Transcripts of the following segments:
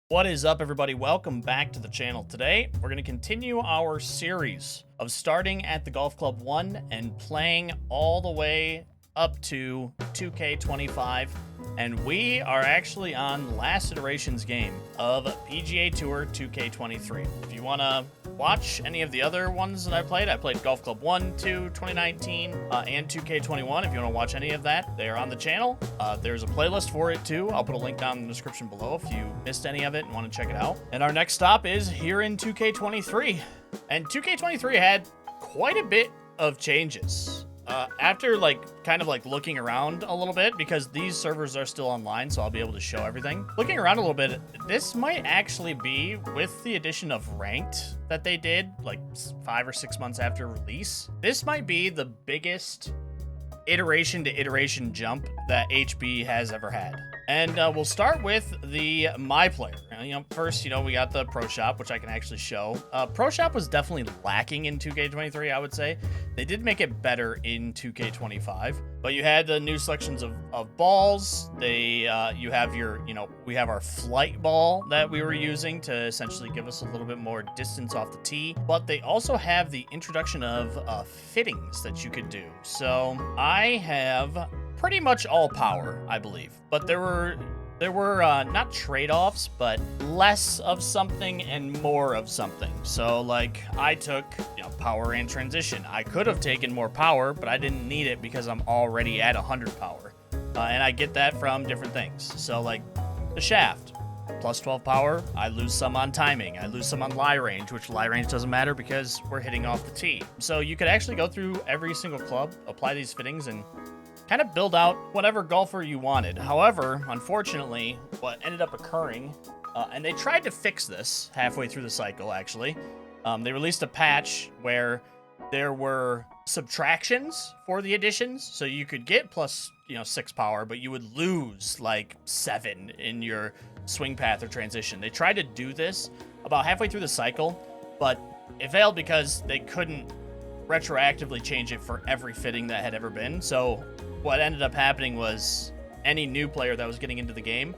What is up, everybody? Welcome back to the channel. Today, we're going to continue our series of starting at the Golf Club 1 and playing all the way up to 2K25. And we are actually on last iteration's game of PGA Tour 2K23. If you want to watch any of the other ones that I played Golf Club 1, 2, 2019, and 2K21. If you want to watch any of that, they are on the channel. There's a playlist for it too. I'll put a link down in the description below if you missed any of it and want to check it out. And our next stop is here in 2K23. And 2K23 had quite a bit of changes. After kind of looking around a little bit, because these servers are still online, so I'll be able to show everything. Looking around a little bit, this might actually be, with the addition of ranked that they did like 5 or 6 months after release, this might be the biggest iteration to iteration jump that HB has ever had. And we'll start with the My Player. First, we got the Pro Shop, which I can actually show. Pro Shop was definitely lacking in 2K23, I would say. They did make it better in 2K25, but you had the new selections of balls. You have we have our flight ball that we were using to essentially give us a little bit more distance off the tee, but they also have the introduction of fittings that you could do. So I have pretty much all power, I believe, but there were not trade-offs, but less of something and more of something. So I took power and transition. I could have taken more power, but I didn't need it because I'm already at 100 power, and I get that from different things. So the shaft, plus 12 power, I lose some on timing, I lose some on lie range, which lie range doesn't matter because we're hitting off the tee. So you could actually go through every single club, apply these fittings, and kind of build out whatever golfer you wanted. However, unfortunately, what ended up occurring, and they tried to fix this halfway through the cycle, actually. They released a patch where there were subtractions for the additions, so you could get plus 6 power, but you would lose 7 in your swing path or transition. They tried to do this about halfway through the cycle, but it failed because they couldn't retroactively change it for every fitting that had ever been. So what ended up happening was any new player that was getting into the game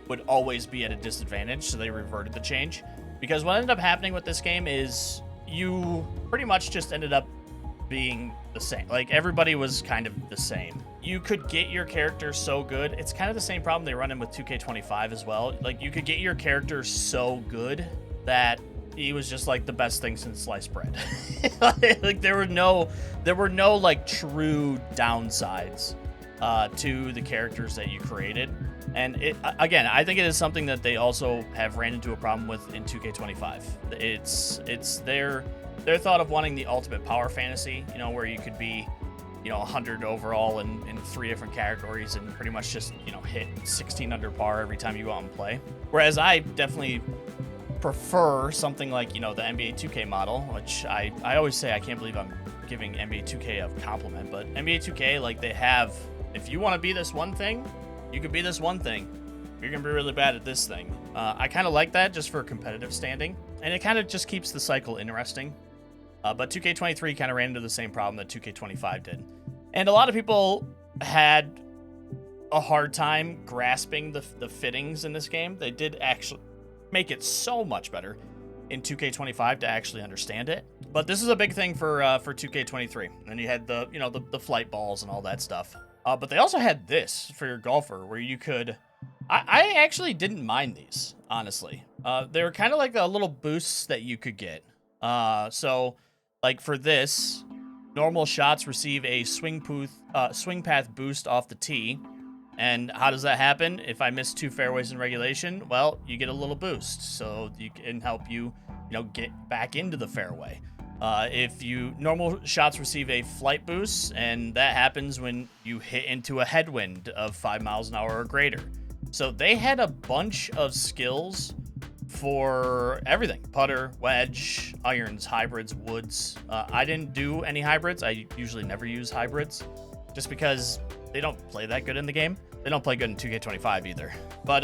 would always be at a disadvantage, so they reverted the change. Because what ended up happening with this game is you pretty much just ended up being the same. Everybody was kind of the same. You could get your character so good. It's kind of the same problem they run in with 2K25 as well. You could get your character so good that he was just the best thing since sliced bread. There were no true downsides to the characters that you created. And again, I think it is something that they also have ran into a problem with in 2K25. It's their thought of wanting the ultimate power fantasy, where you could be 100 overall in 3 different categories and pretty much just hit 16 under par every time you go out and play. Whereas I definitely prefer something like the NBA 2K model, which I always say I can't believe I'm giving NBA 2K a compliment, but NBA 2K, they have, if you want to be this one thing, you could be this one thing. You're gonna be really bad at this thing. I kind of like that just for competitive standing, and it kind of just keeps the cycle interesting. But 2K23 kind of ran into the same problem that 2K25 did, and a lot of people had a hard time grasping the fittings in this game. They did actually make it so much better in 2K25 to actually understand it. But this is a big thing for 2K23. And you had the flight balls and all that stuff. But they also had this for your golfer, where you could. I actually didn't mind these, honestly. They were kind of like the little boosts that you could get. So for this, normal shots receive a swing path boost off the tee. And how does that happen? If I miss 2 fairways in regulation, well, you get a little boost, so you can help you, get back into the fairway. Normal shots receive a flight boost, and that happens when you hit into a headwind of 5 miles an hour or greater. So they had a bunch of skills for everything: putter, wedge, irons, hybrids, woods. I didn't do any hybrids. I usually never use hybrids, just because they don't play that good in the game. They don't play good in 2K25 either. But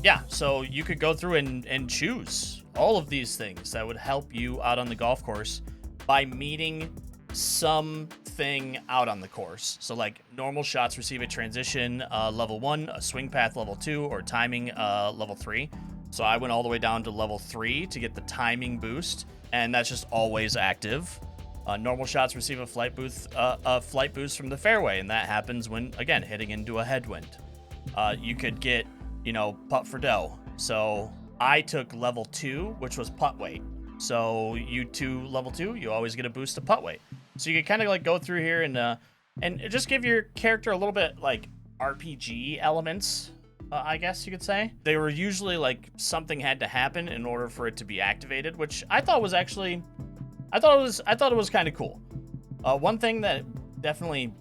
yeah, so you could go through and choose all of these things that would help you out on the golf course by meeting something out on the course. So normal shots receive a transition level 1, a swing path level 2, or timing level 3. So I went all the way down to level 3 to get the timing boost, and that's just always active. Normal shots receive a flight boost from the fairway, and that happens when, again, hitting into a headwind. You could get, putt for dough. So I took level 2, which was putt weight. So level 2, you always get a boost to putt weight. So you can kind of like go through here and just give your character a little bit like RPG elements, I guess you could say. They were usually like something had to happen in order for it to be activated, which I thought was actually, I thought it was kind of cool. One thing that definitely,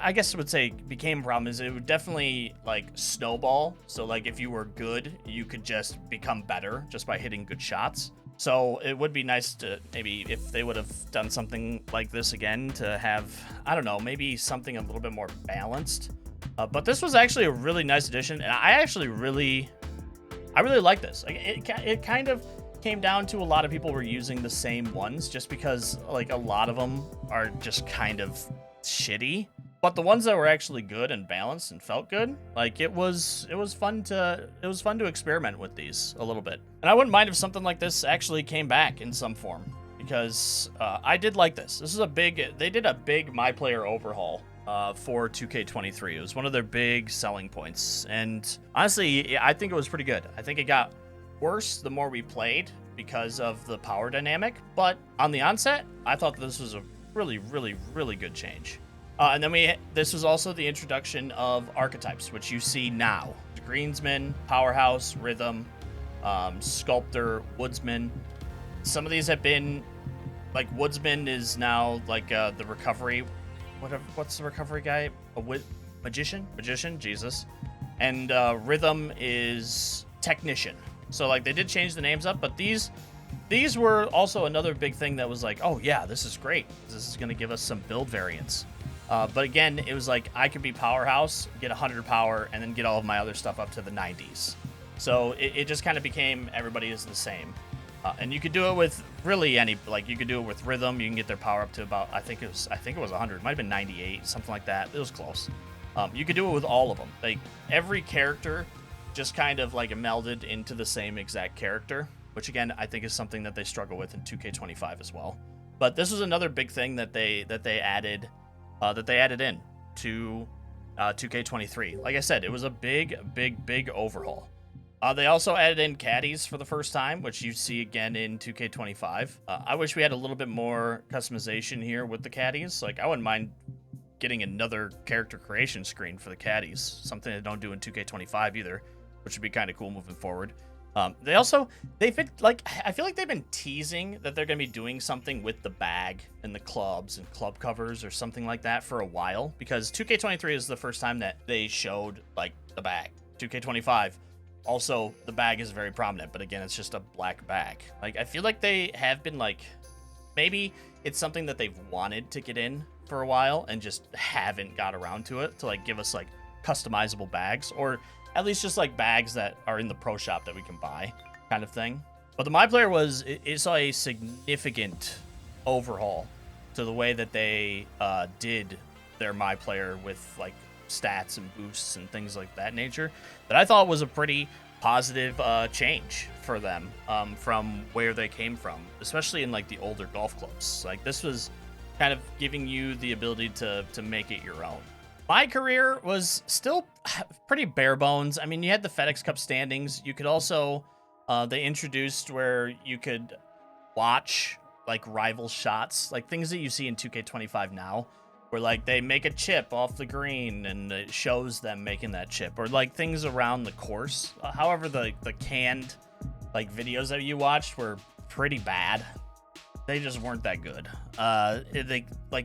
I guess I would say became a problem is it would definitely like snowball. So like if you were good, you could just become better just by hitting good shots. So it would be nice to maybe if they would have done something like this again to have, I don't know, maybe something a little bit more balanced. But this was actually a really nice addition, and I really like this. Like, it kind of came down to a lot of people were using the same ones just because like a lot of them are just kind of shitty. But the ones that were actually good and balanced and felt good, like it was fun to experiment with these a little bit. And I wouldn't mind if something like this actually came back in some form, because I did like this. They did a big My Player overhaul for 2K23. It was one of their big selling points. And honestly, I think it was pretty good. I think it got worse the more we played because of the power dynamic. But on the onset, I thought this was a really good change. And then this was also the introduction of archetypes, which you see now. Greensman, Powerhouse, Rhythm, Sculptor, Woodsman. Some of these have been, like Woodsman is now like the recovery, what's the recovery guy? Magician, Jesus. And Rhythm is Technician. So like they did change the names up, but these were also another big thing that was like, oh yeah, this is great. This is going to give us some build variants. But again, it was like I could be Powerhouse, get 100 power, and then get all of my other stuff up to the 90s. So it just kind of became everybody is the same. And you could do it with really you could do it with Rhythm. You can get their power up to about, I think it was 100. It might have been 98, something like that. It was close. You could do it with all of them. Like every character just kind of like melded into the same exact character, which again, I think is something that they struggle with in 2K25 as well. But this was another big thing that they added in to 2K23. Like I said, it was a big overhaul. They also added in caddies for the first time, which you see again in 2K25. I wish we had a little bit more customization here with the caddies. Like I wouldn't mind getting another character creation screen for the caddies, something they don't do in 2K25 either, which would be kind of cool moving forward. I feel like they've been teasing that they're going to be doing something with the bag and the clubs and club covers or something like that for a while, because 2K23 is the first time that they showed like the bag. 2K25, also the bag is very prominent, but again, it's just a black bag. Like I feel like they have been like, maybe it's something that they've wanted to get in for a while and just haven't got around to it, to like give us like customizable bags, or at least just like bags that are in the pro shop that we can buy, kind of thing. But the My Player it saw a significant overhaul to the way that they did their My Player with like stats and boosts and things like that nature, that I thought was a pretty positive change for them from where they came from, especially in like the older golf clubs. Like this was kind of giving you the ability to make it your own. My career was still pretty bare bones. I mean, you had the FedEx Cup standings. You could also, they introduced where you could watch like rival shots, like things that you see in 2K25 now, where like they make a chip off the green and it shows them making that chip, or like things around the course. However, the canned like videos that you watched were pretty bad. They just weren't that good.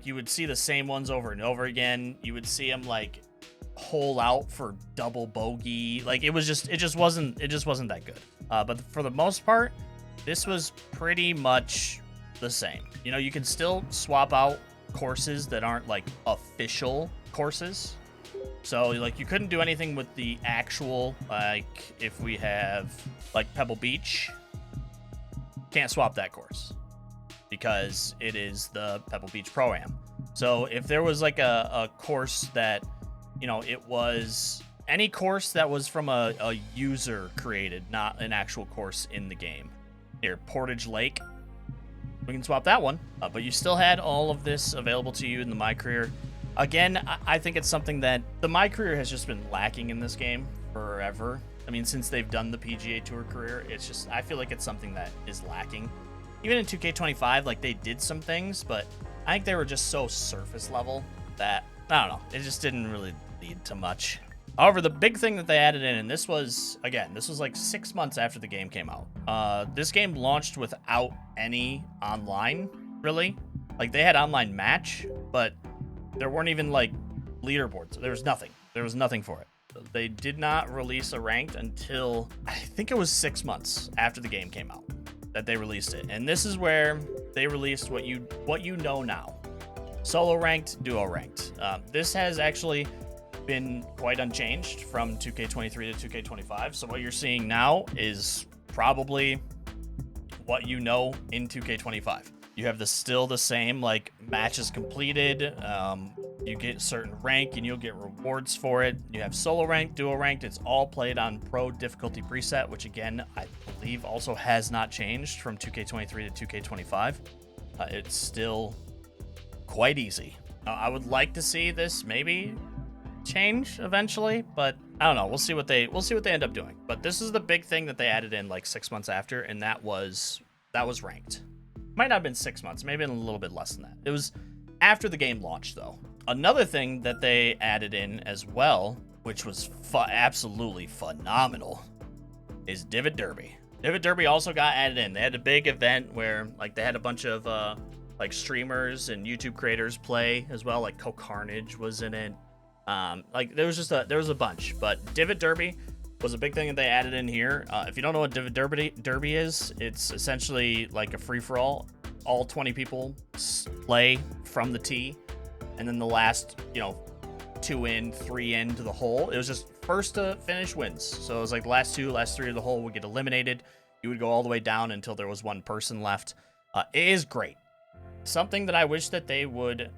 You would see the same ones over and over again. You would see them like hole out for double bogey. Like it just wasn't that good. But for the most part, this was pretty much the same. You know, you can still swap out courses that aren't like official courses. So like you couldn't do anything with the actual, like if we have like Pebble Beach, can't swap that course, because it is the Pebble Beach Pro-Am. So if there was like a course that, you know, it was any course that was from a user created, not an actual course in the game. Here, Portage Lake. We can swap that one, but you still had all of this available to you in the My Career. Again, I think it's something that the My Career has just been lacking in this game forever. I mean, since they've done the PGA Tour career, it's just, I feel like it's something that is lacking. Even in 2K25, like, they did some things, but I think they were just so surface level that, I don't know, it just didn't really lead to much. However, the big thing that they added in, and this was, again, this was like 6 months after the game came out. This game launched without any online, really. Like, they had online match, but there weren't even, like, leaderboards. There was nothing. There was nothing for it. They did not release a ranked until, I think it was 6 months after the game came out that they released it. And this is where they released what you know now. Solo ranked, duo ranked. This has actually been quite unchanged from 2K23 to 2K25. So what you're seeing now is probably what you know in 2K25. You have still the same, like, matches completed. You get certain rank and you'll get rewards for it. You have solo ranked, duo ranked. It's all played on pro difficulty preset, which again, I believe also has not changed from 2K23 to 2K25. It's still quite easy. I would like to see this maybe change eventually, but I don't know. We'll see what they end up doing. But this is the big thing that they added in like 6 months after, and that was ranked. Might not have been 6 months, maybe a little bit less than that. It was after the game launched, though. Another thing that they added in as well, which was absolutely phenomenal, is Divot Derby. Divot Derby also got added in. They had a big event where, like, they had a bunch of like streamers and YouTube creators play as well. Like Coke Carnage was in it. Like there was a bunch, but Divot Derby was a big thing that they added in here. If you don't know what Divot Derby is, it's essentially like a free-for-all. All 20 people play from the tee, and then the last, 2 in, 3 in to the hole. It was just first to finish wins. So it was like the last 3 of the hole would get eliminated. You would go all the way down until there was one person left. It is great. Something that I wish that they would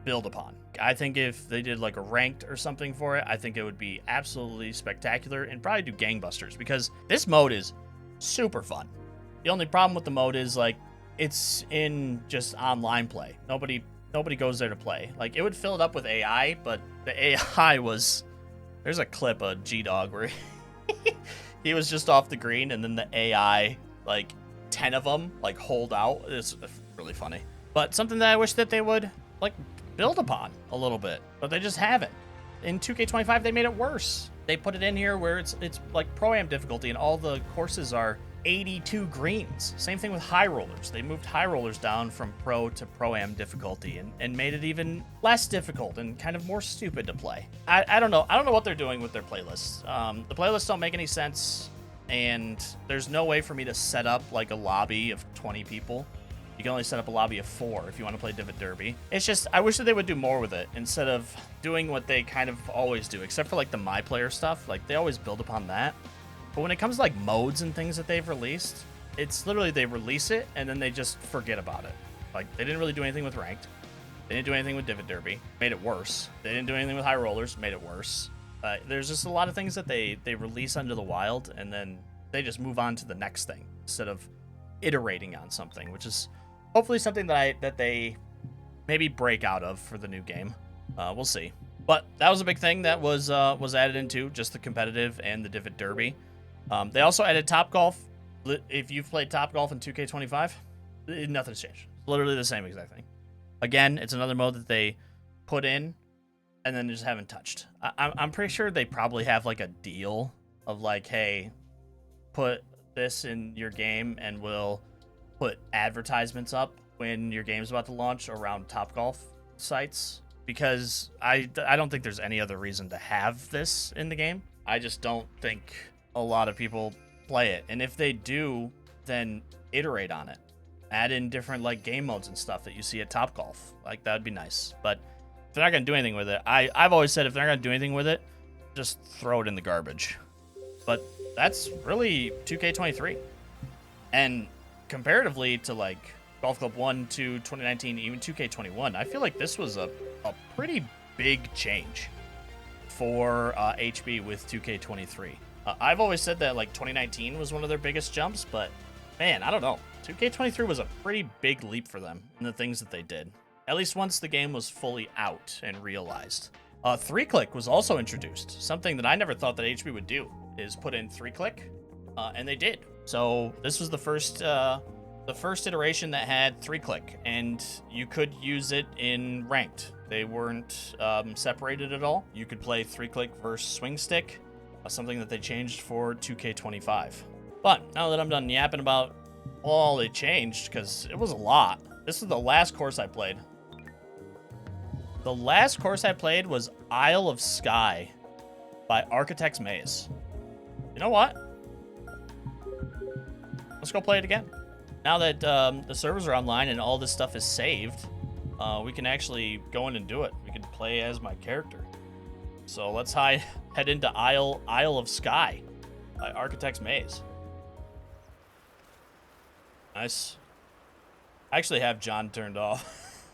build upon. I think if they did like a ranked or something for it, I think it would be absolutely spectacular and probably do gangbusters, because this mode is super fun. The only problem with the mode is, like, it's in just online play. Nobody goes there to play. Like, it would fill it up with AI, but the AI was, there's a clip of G-Dog where he was just off the green, and then the AI, like 10 of them, like, hold out. It's really funny. But something that I wish that they would, like, build upon a little bit, but they just haven't. In 2K25, they made it worse. They put it in here where it's like Pro-Am difficulty, and all the courses are 82 greens. Same thing with high rollers. They moved high rollers down from Pro to Pro-Am difficulty and made it even less difficult and kind of more stupid to play. I don't know. I don't know what they're doing with their playlists. The playlists don't make any sense, and there's no way for me to set up like a lobby of 20 people. You can only set up a lobby of 4 if you want to play Divot Derby. It's just, I wish that they would do more with it instead of doing what they kind of always do, except for like the My Player stuff. Like, they always build upon that. But when it comes to like modes and things that they've released, it's literally they release it and then they just forget about it. Like, they didn't really do anything with ranked. They didn't do anything with Divot Derby. Made it worse. They didn't do anything with high rollers. Made it worse. There's just a lot of things that they release under the wild and then they just move on to the next thing instead of iterating on something, which is hopefully something that they maybe break out of for the new game. We'll see. But that was a big thing that was added into, just the competitive and the Divot Derby. They also added Topgolf. If you've played Topgolf in 2K25, nothing's changed. It's literally the same exact thing. Again, it's another mode that they put in and then just haven't touched. I'm pretty sure they probably have like a deal of like, hey, put this in your game and we'll put advertisements up when your game's about to launch around Topgolf sites, because I don't think there's any other reason to have this in the game. I just don't think a lot of people play it, and if they do, then iterate on it. Add in different like game modes and stuff that you see at Topgolf. Like, that'd be nice. But if they're not gonna do anything with it, I've always said if they're not gonna do anything with it, just throw it in the garbage. But that's really 2K23, and comparatively to like Golf Club 1 to 2019, even 2K21, I feel like this was a pretty big change for HB with 2K23. I've always said that like 2019 was one of their biggest jumps, but man, I don't know. 2K23 was a pretty big leap for them in the things that they did. At least once the game was fully out and realized. 3-click was also introduced. Something that I never thought that HB would do is put in 3-click, and they did. So this was the first iteration that had 3-click, and you could use it in ranked. They weren't separated at all. You could play 3-click versus swing stick, something that they changed for 2K25. But now that I'm done yapping about all they changed, because it was a lot. This is the last course I played. The last course I played was Isle of Skye by Architect's Maze. You know what? Let's go play it again. Now that the servers are online and all this stuff is saved, we can actually go in and do it. We can play as my character. So let's head into Isle of Skye by Architect's Maze. Nice. I actually have John turned off.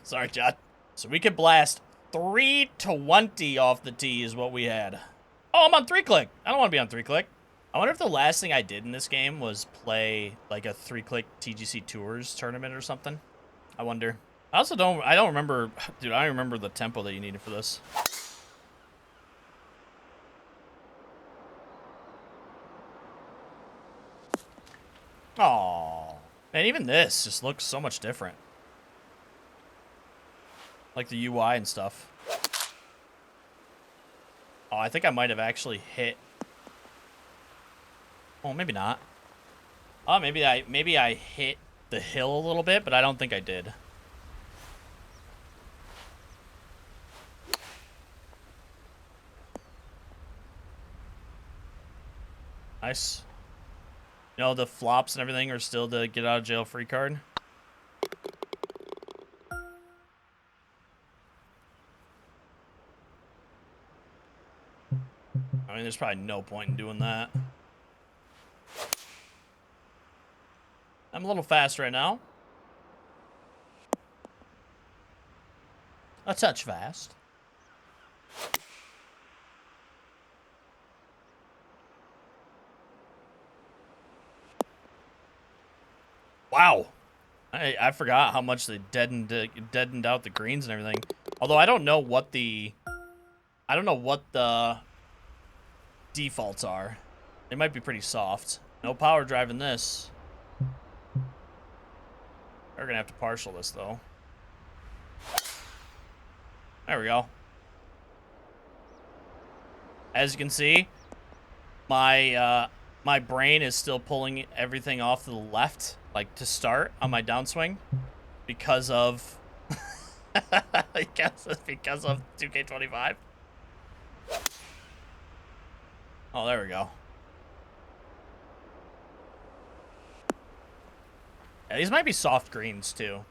Sorry, John. So we could blast 320 off the tee is what we had. Oh, I'm on 3-click. I don't want to be on 3-click. I wonder if the last thing I did in this game was play like a 3-click TGC Tours tournament or something. I wonder. I don't remember. Dude, I don't remember the tempo that you needed for this. Oh, and even this just looks so much different. Like the UI and stuff. Oh, I think I might have actually hit. Oh, maybe not. Oh, maybe I hit the hill a little bit, but I don't think I did. Nice. You know, the flops and everything are still the get out of jail free card. I mean, there's probably no point in doing that. I'm a little fast right now. A touch fast. Wow. I forgot how much they deadened out the greens and everything. Although I don't know what the defaults are. They might be pretty soft. No power driving this. We're gonna have to partial this though. There we go. As you can see, my brain is still pulling everything off to the left, like to start on my downswing, because of because of 2K25. Oh, there we go. Yeah, these might be soft greens too.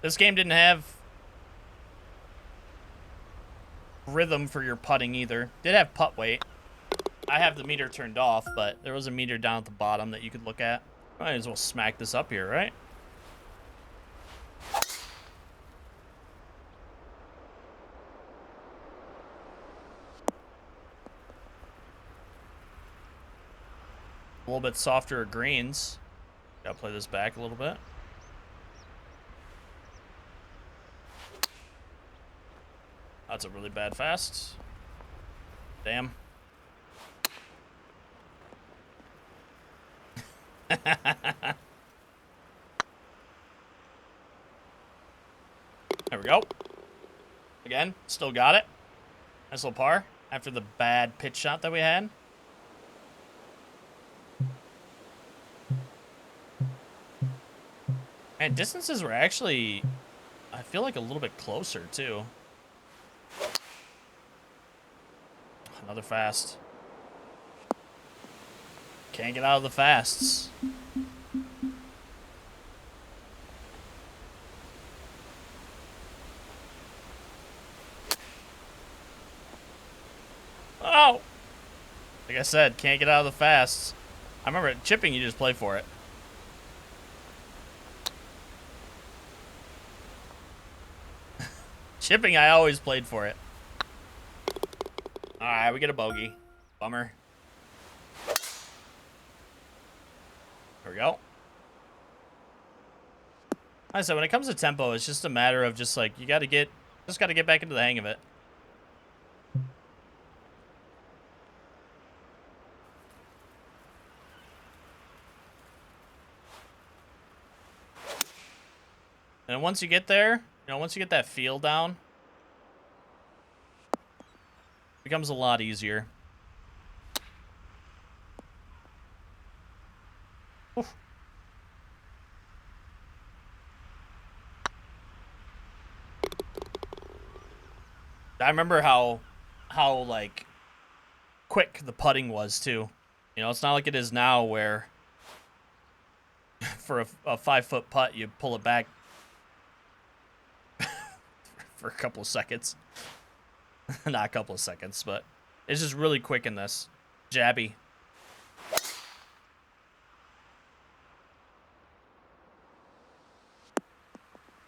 This game didn't have rhythm for your putting either. Did have putt weight. I have the meter turned off, but there was a meter down at the bottom that you could look at. Might as well smack this up here, right? A little bit softer greens. Gotta play this back a little bit. That's a really bad fast. Damn. There we go. Again, still got it. Nice little par after the bad pitch shot that we had. And distances were actually, I feel like, a little bit closer too. Another fast. Can't get out of the fasts. Oh! Like I said, can't get out of the fasts. I remember chipping, you just play for it. Chipping, I always played for it. All right, we get a bogey. Bummer. There we go. Like I said, when it comes to tempo, it's just a matter of just like, you got to get back into the hang of it. And once you get there, you know, once you get that feel down, it becomes a lot easier. Oof. I remember how like quick the putting was too. You know, it's not like it is now where for a 5-foot putt you pull it back for a couple of seconds. Not a couple of seconds, but it's just really quick in this. Jabby.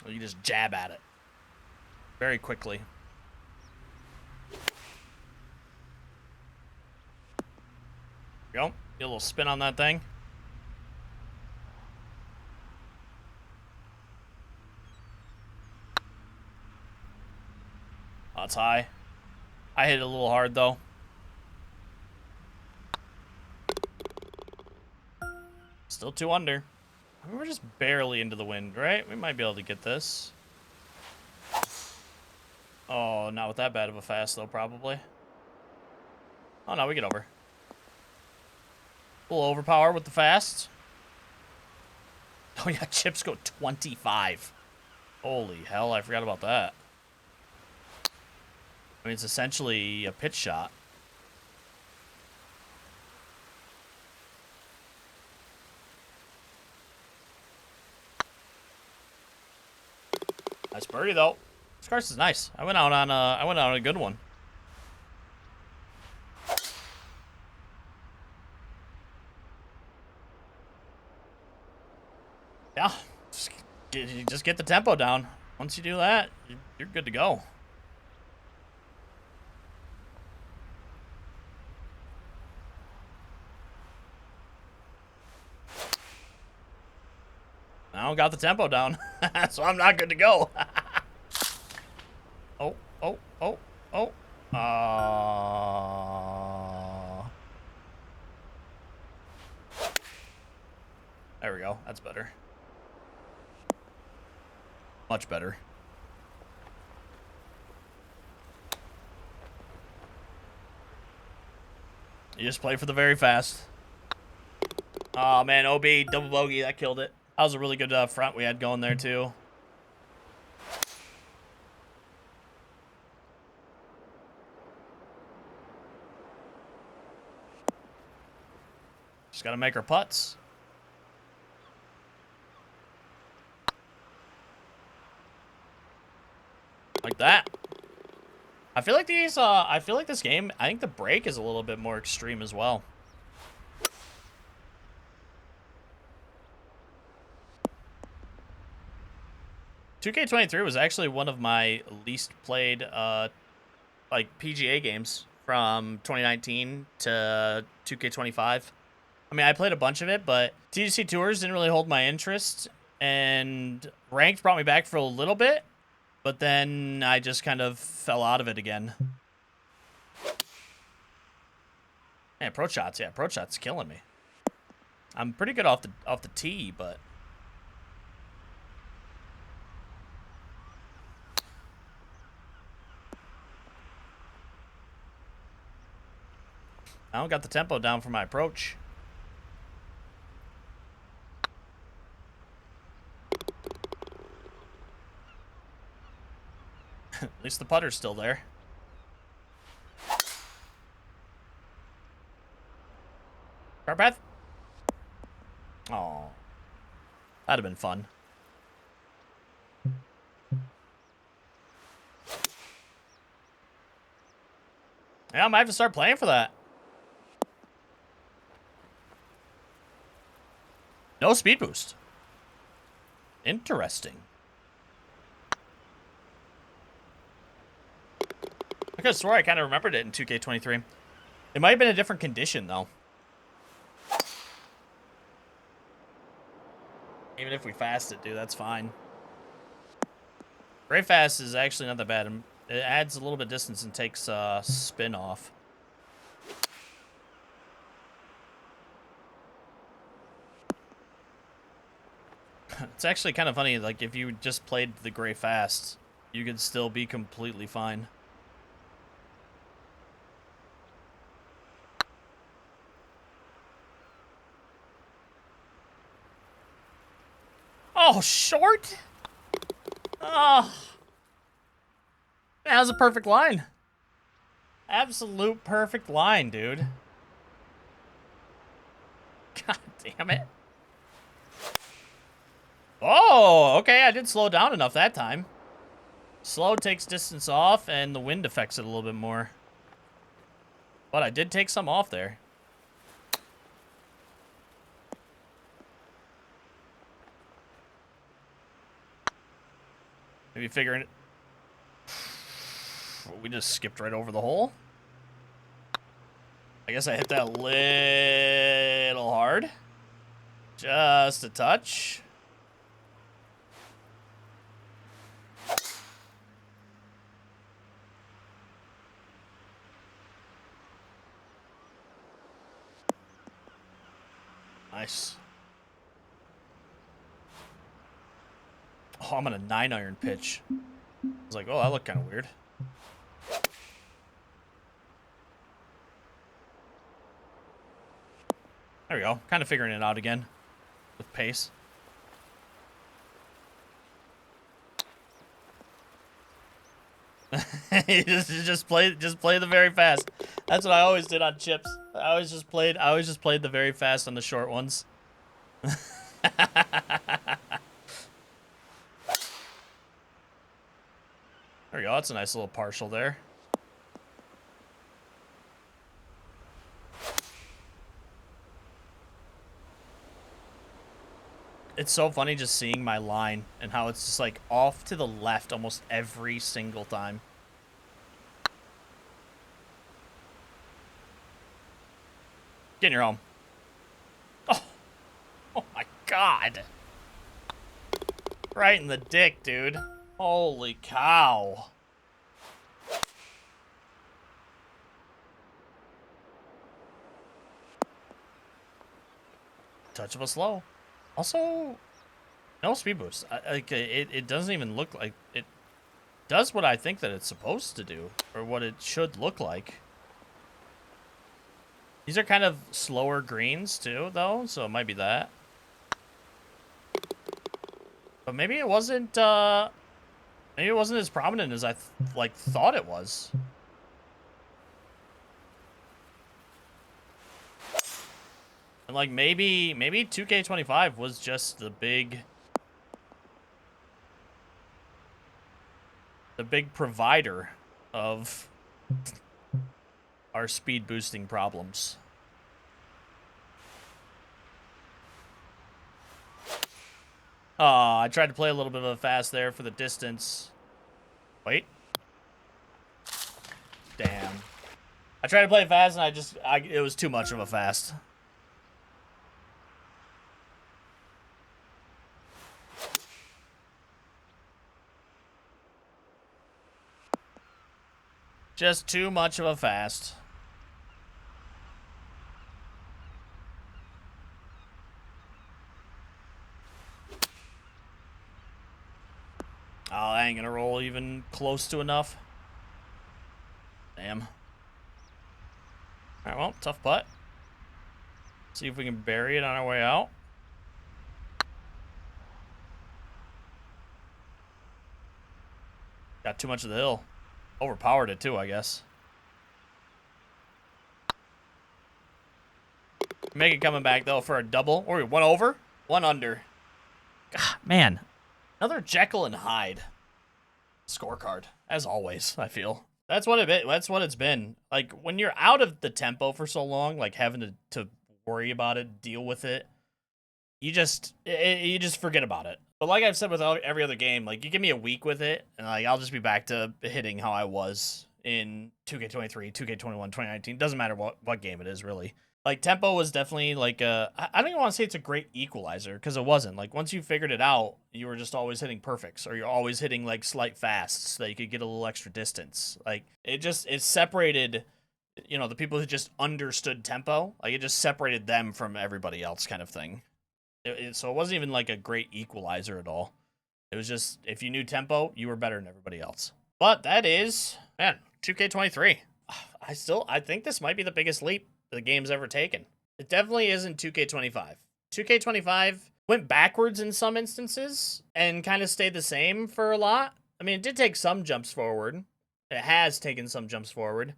You just jab at it very quickly. There you go. Get a little spin on that thing. Oh, it's high. I hit it a little hard, though. Still 2 under. I mean, we're just barely into the wind, right? We might be able to get this. Oh, not with that bad of a fast, though, probably. Oh, no, we get over. A little overpower with the fast. Oh, yeah, chips go 25. Holy hell, I forgot about that. I mean, it's essentially a pitch shot. Nice birdie, though. This course is nice. I went out on a good one. Yeah, just get the tempo down. Once you do that, you're good to go. I don't got the tempo down, so I'm not good to go. Oh. There we go. That's better. Much better. You just play for the very fast. Oh, man. OB, double bogey. That killed it. That was a really good front we had going there, too. Just got to make our putts. Like that. I feel like these, I feel like this game, I think the break is a little bit more extreme as well. "2K23 was actually one of my least played, like, PGA games from 2019 to 2K25. I mean, I played a bunch of it, but TGC Tours didn't really hold my interest, and Ranked brought me back for a little bit, but then I just kind of fell out of it again. Man, pro shots, yeah, pro shots killing me. I'm pretty good off the tee, but I don't got the tempo down for my approach. At least the putter's still there. Car path? Oh. That'd have been fun. Yeah, I might have to start playing for that. No speed boost. Interesting. could have swore I kind of remembered it in 2K23. It might have been a different condition, though. Even if we fast it, dude, that's fine. Very fast is actually not that bad. It adds a little bit of distance and takes spin off. It's actually kind of funny, like, if you just played the gray fast, you could still be completely fine. Oh, short? Oh. That was a perfect line. Absolute perfect line, dude. God damn it. Oh, okay, I did slow down enough that time. Slow takes distance off, and the wind affects it a little bit more. But I did take some off there. Maybe figuring it. We just skipped right over the hole. I guess I hit that a little hard. Just a touch. Nice. Oh, I'm on a 9-iron pitch. I was like, oh, that looked kind of weird. There we go. Kind of figuring it out again with pace. just play the very fast. That's what I always did on chips. I always just played the very fast on the short ones. There we go. That's a nice little partial there. It's so funny just seeing my line and how it's just like off to the left almost every single time. Get in your home. Oh my god. Right in the dick, dude. Holy cow. Touch of a slow. Also, no speed boost. Like it doesn't even look like it does what I think that it's supposed to do, or what it should look like. These are kind of slower greens too, though, so it might be that. But maybe it wasn't. Maybe it wasn't as prominent as I thought it was. And like maybe 2K25 was just the big provider of our speed boosting problems. I tried to play a little bit of a fast there for the distance. Wait. Damn. I tried to play fast and it was too much of a fast. Just too much of a fast. Oh, I ain't gonna roll even close to enough. Damn. Alright, well, tough putt. See if we can bury it on our way out. Got too much of the hill. Overpowered it too, I guess. Make it coming back though for a double. Or one over, one under. God, man. Another Jekyll and Hyde scorecard, as always, I feel. That's what it's been. Like, when you're out of the tempo for so long, like having to worry about it, deal with it, you just forget about it. But like I've said with every other game, like, you give me a week with it, and like I'll just be back to hitting how I was in 2K23, 2K21, 2019. Doesn't matter what game it is, really. Like, tempo was definitely, like, I don't even want to say it's a great equalizer, because it wasn't. Like, once you figured it out, you were just always hitting perfects, or you're always hitting, like, slight fasts that you could get a little extra distance. Like, it separated, you know, the people who just understood tempo. Like, it just separated them from everybody else kind of thing. So it wasn't even, like, a great equalizer at all. It was just, if you knew tempo, you were better than everybody else. But that is, man, 2K23. I think this might be the biggest leap the game's ever taken. It definitely isn't 2K25. 2K25 went backwards in some instances and kind of stayed the same for a lot. I mean, it did take some jumps forward. It has taken some jumps forward,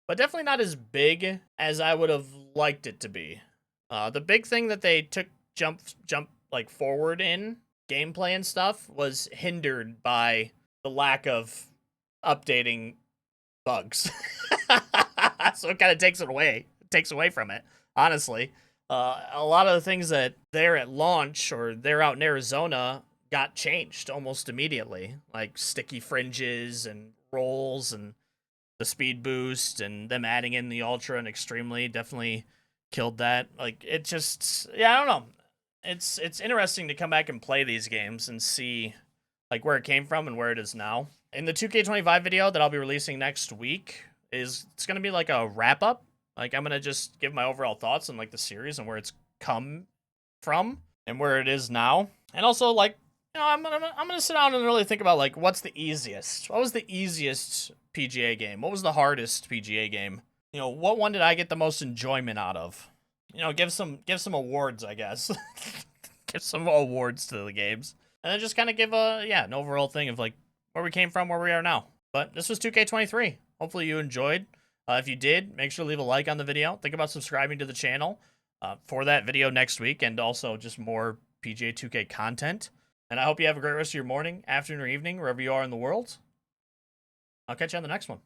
but definitely not as big as I would have liked it to be. The big thing that they took jump like forward in gameplay and stuff was hindered by the lack of updating bugs. So it kind of takes away from it, honestly. A lot of the things that they're at launch or they're out in Arizona got changed almost immediately, like sticky fringes and rolls and the speed boost, and them adding in the ultra and extremely definitely killed that. Like, it just, yeah, I don't know. It's interesting to come back and play these games and see like where it came from and where it is now. In the 2K25 video that I'll be releasing next week, it's going to be like a wrap up. Like, I'm going to just give my overall thoughts on like the series and where it's come from and where it is now. And also, like, you know, I'm going to sit down and really think about like what's the easiest. What was the easiest PGA game? What was the hardest PGA game? You know, what one did I get the most enjoyment out of? You know, give some awards, I guess. Give some awards to the games. And then just kind of give an overall thing of like where we came from, where we are now. But this was 2K23. Hopefully you enjoyed. If you did, make sure to leave a like on the video. Think about subscribing to the channel for that video next week, and also just more PGA 2K content. And I hope you have a great rest of your morning, afternoon, or evening, wherever you are in the world. I'll catch you on the next one.